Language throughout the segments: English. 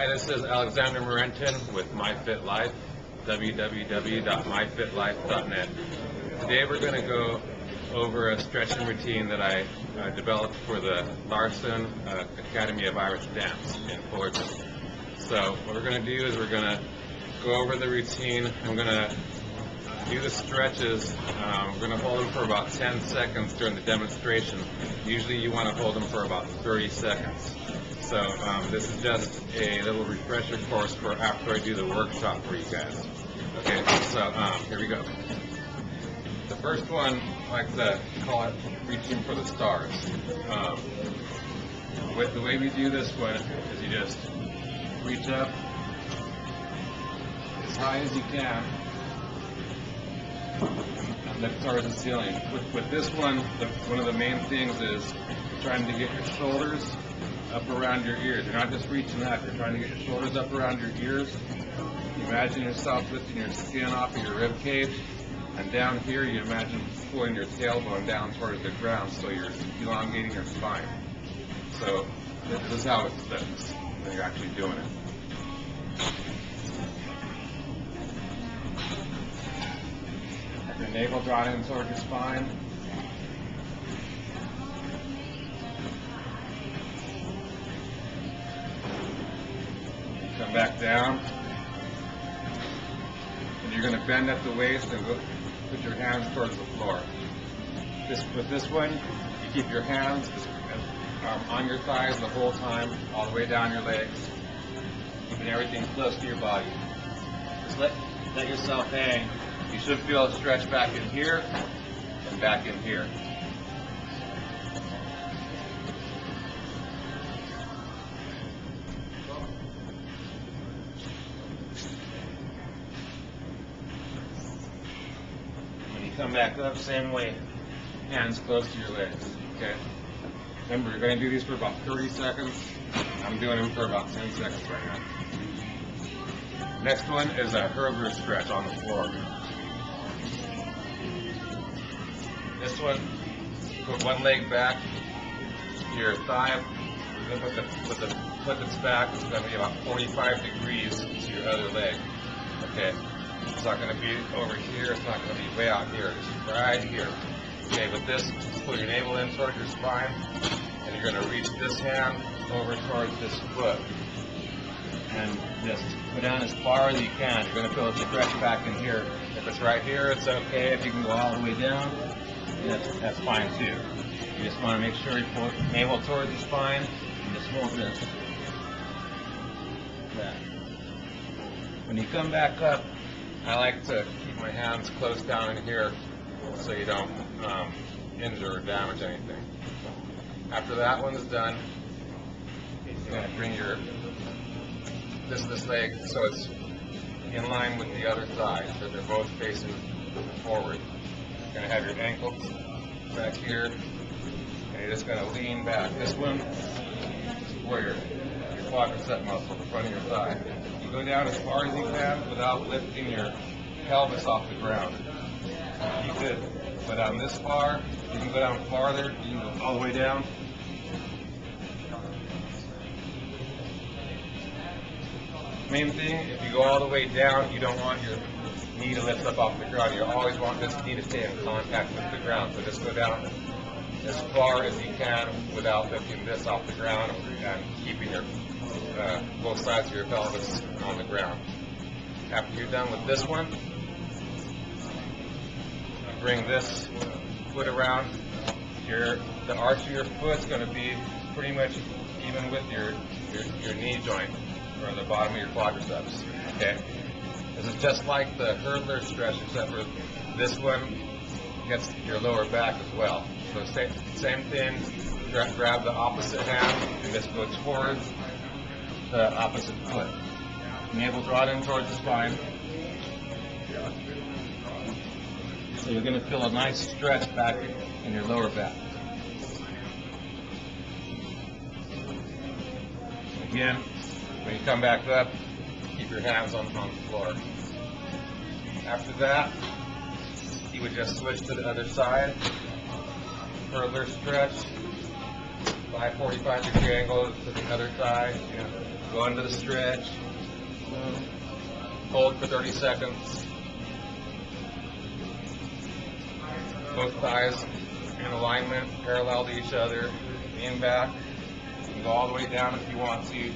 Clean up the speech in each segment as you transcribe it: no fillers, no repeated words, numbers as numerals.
Hi, this is Alexander Morentin with MyFitLife, www.myfitlife.net. Today we're going to go over a stretching routine that I developed for the Larson Academy of Irish Dance in Fullerton. So what we're going to do is we're going to go over the routine. I'm going to do the stretches. We're going to hold them for about 10 seconds during the demonstration. Usually you want to hold them for about 30 seconds. So this is just a little refresher course for after I do the workshop for you guys. Okay, so here we go. The first one, I like to call it reaching for the stars. The way we do this one is you just reach up as high as you can and look towards the ceiling. With this one, one of the main things is trying to get your shoulders up around your ears. You're not just reaching up, you're trying to get your shoulders up around your ears. Imagine yourself lifting your skin off of your rib cage, and down here you imagine pulling your tailbone down towards the ground so you're elongating your spine. So this is how it looks when you're actually doing it. Have your navel drawn in towards your spine. Come back down, and you're going to bend at the waist and go, put your hands towards the floor. With this one, you keep your hands on your thighs the whole time, all the way down your legs, keeping everything close to your body. Just let yourself hang. You should feel a stretch back in here and back in here. Come back up, same way, hands close to your legs, okay? Remember, you're going to do these for about 30 seconds. I'm doing them for about 10 seconds right now. Next one is a hurdler stretch on the floor. This one, put one leg back to your thigh. We're going to put the foot that's back. It's going to be about 45 degrees to your other leg, okay? It's not going to be over here, it's not going to be way out here, it's right here. Okay, with this, pull your navel in towards your spine, and you're going to reach this hand over towards this foot. And just go down as far as you can. You're going to feel a stretch back in here. If it's right here, it's okay. If you can go all the way down, that's fine too. You just want to make sure you pull the navel towards the spine, and just hold this. That. When you come back up, I like to keep my hands close down in here so you don't injure or damage anything. After that one's done, you're going to bring this leg so it's in line with the other thigh, so they're both facing forward. You're going to have your ankles back here, and you're just going to lean back. This one is where your quadricep muscle, the front of your thigh. You go down as far as you can without lifting your pelvis off the ground. You could go down this far, you can go down farther, you can go all the way down. Main thing, if you go all the way down, you don't want your knee to lift up off the ground. You always want this knee to stay in contact with the ground. So just go down as far as you can without lifting this off the ground and keeping your both sides of your pelvis on the ground. After you're done with this one, bring this foot around. The arch of your foot is going to be pretty much even with your knee joint or the bottom of your quadriceps. Okay, this is just like the hurdler stretch, except for this one gets your lower back as well. So same thing. Grab the opposite hand and just go towards the opposite foot. Navel drawn in towards the spine. So you're going to feel a nice stretch back in your lower back. Again, when you come back up, keep your hands on the floor. After that, you would just switch to the other side. Hurdler stretch. 45 degree angle to the other thigh. Go into the stretch. Hold for 30 seconds. Both thighs in alignment, parallel to each other. Lean back. You can go all the way down if you want to.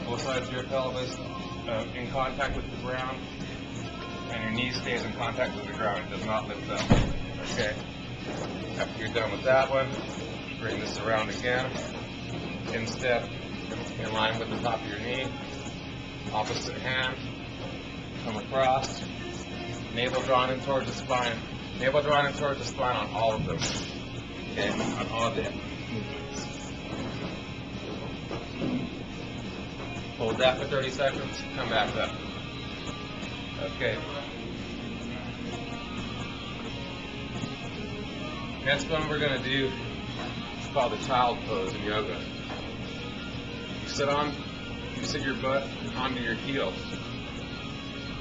Both sides of your pelvis in contact with the ground, and your knee stays in contact with the ground. It does not lift up. Okay. After you're done with that one, bring this around again. Instep in line with the top of your knee. Opposite hand. Come across. Navel drawn in towards the spine. Navel drawn in towards the spine on all of them. Okay, on all of the movements. Hold that for 30 seconds. Come back up. Okay. Next one we're going to do is called the child pose in yoga. You sit your butt onto your heels,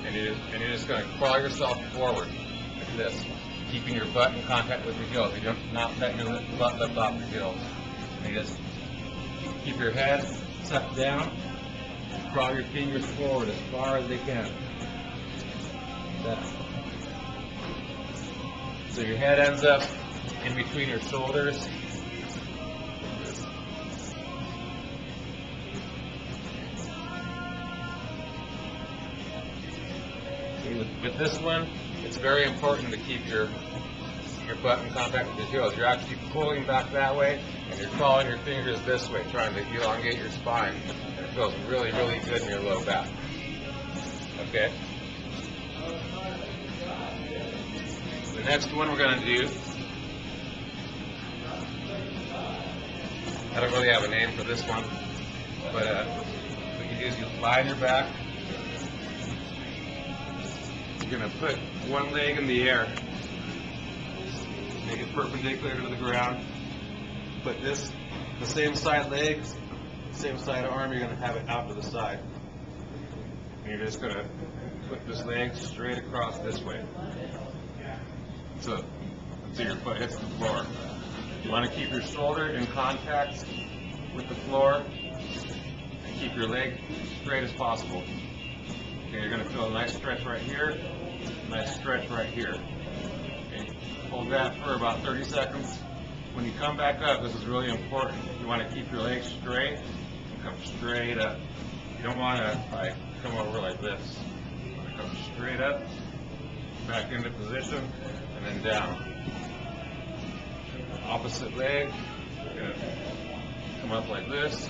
and you're just going to crawl yourself forward like this, keeping your butt in contact with your heels. You don't not let your butt lift off your heels. And you just keep your head tucked down, crawl your fingers forward as far as they can. That. So your head ends up in between your shoulders. With this one, it's very important to keep your butt in contact with your heels. You're actually pulling back that way, and you're crawling your fingers this way, trying to elongate your spine. And it feels really, really good in your low back. Okay? The next one we're going to do, I don't really have a name for this one, but what you do is you lie on your back. You're going to put one leg in the air, make it perpendicular to the ground. Put this, the same side legs, same side arm, you're going to have it out to the side. And you're just going to put this leg straight across this way. So your foot hits the floor. You want to keep your shoulder in contact with the floor and keep your leg straight as possible. Okay, you're going to feel a nice stretch right here, nice stretch right here. Okay, hold that for about 30 seconds. When you come back up, this is really important. You want to keep your legs straight and come straight up. You don't want to come over like this. You want to come straight up, back into position, and then down. Opposite leg, you're going to come up like this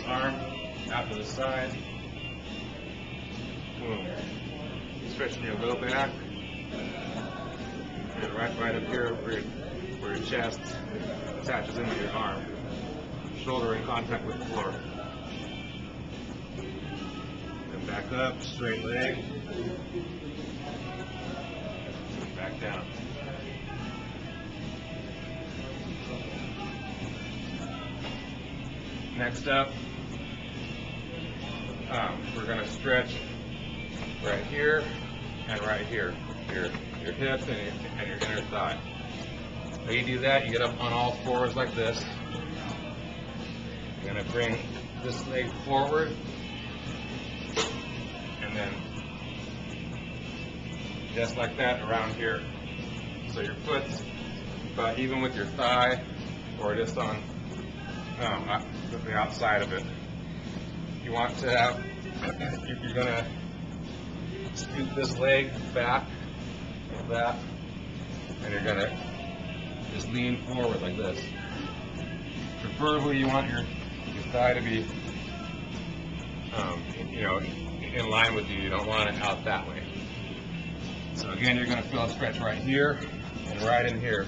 arm out to the side. Boom. Stretching your low back. And right up here where your chest attaches into your arm. Shoulder in contact with the floor. Then back up, straight leg. And back down. Next up, we're going to stretch right here and right here, your hip and your inner thigh. When you do that, you get up on all fours like this. You're going to bring this leg forward, and then just like that around here. So your foot's about even with your thigh, or just on the outside of it. You want to have, you're going to scoot this leg back like that, and you're going to just lean forward like this. Preferably you want your thigh to be in line with you. You don't want it out that way. So again, you're going to feel a stretch right here and right in here.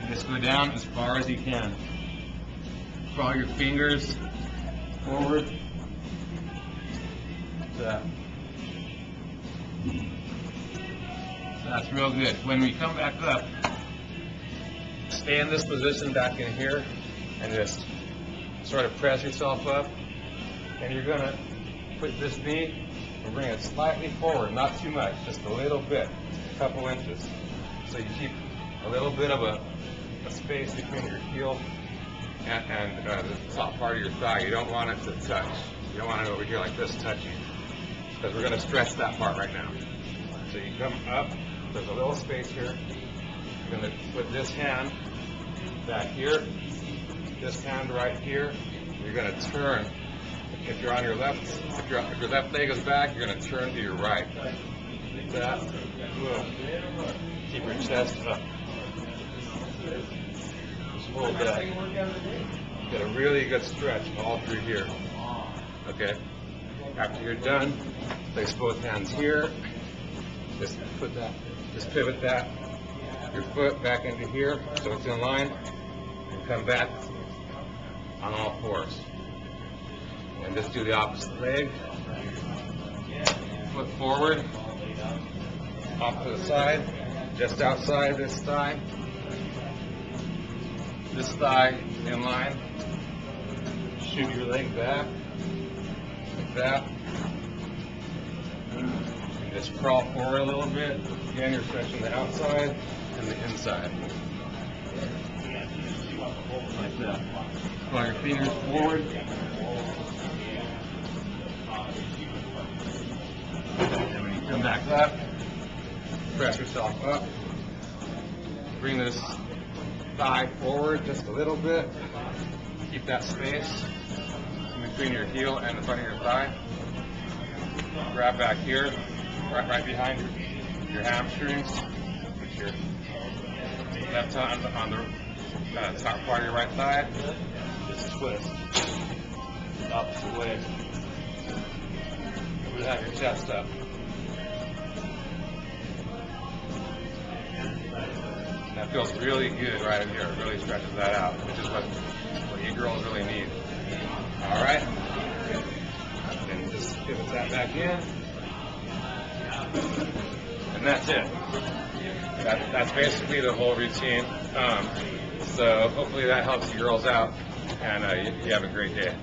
And just go down as far as you can. Crawl your fingers forward. So that's real good. When we come back up, stay in this position back in here and just sort of press yourself up. And you're going to put this knee and bring it slightly forward, not too much, just a little bit, a couple inches. So you keep a little bit of a space between your heel and the top part of your thigh. You don't want it to touch. You don't want it over here like this touching, because we're going to stretch that part right now. So you come up, there's a little space here. You're going to put this hand back here, this hand right here. You're going to turn. If you're on your left, if your left leg is back, you're going to turn to your right. Like that. Boom. Keep your chest up. Just hold that. Get a really good stretch all through here. Okay. After you're done, place both hands here. Just pivot that. Your foot back into here so it's in line, and come back on all fours. And just do the opposite leg. Foot forward, off to the side, just outside this thigh. This thigh in line. Shoot your leg back, like that. And just crawl forward a little bit. Again, you're stretching the outside and the inside. Like that. Draw your fingers forward. And when you come back up, press yourself up. Bring this thigh forward just a little bit. Keep that space in between your heel and the front of your thigh. Grab back here, right behind your hamstrings. Put your left hand on the top part of your right thigh. Just twist. Opposite way. You have your chest up. That feels really good right in here. It really stretches that out, which is what you girls really need. All right? And just pivot that back in. And that's it. That's basically the whole routine. So hopefully that helps you girls out, and you have a great day.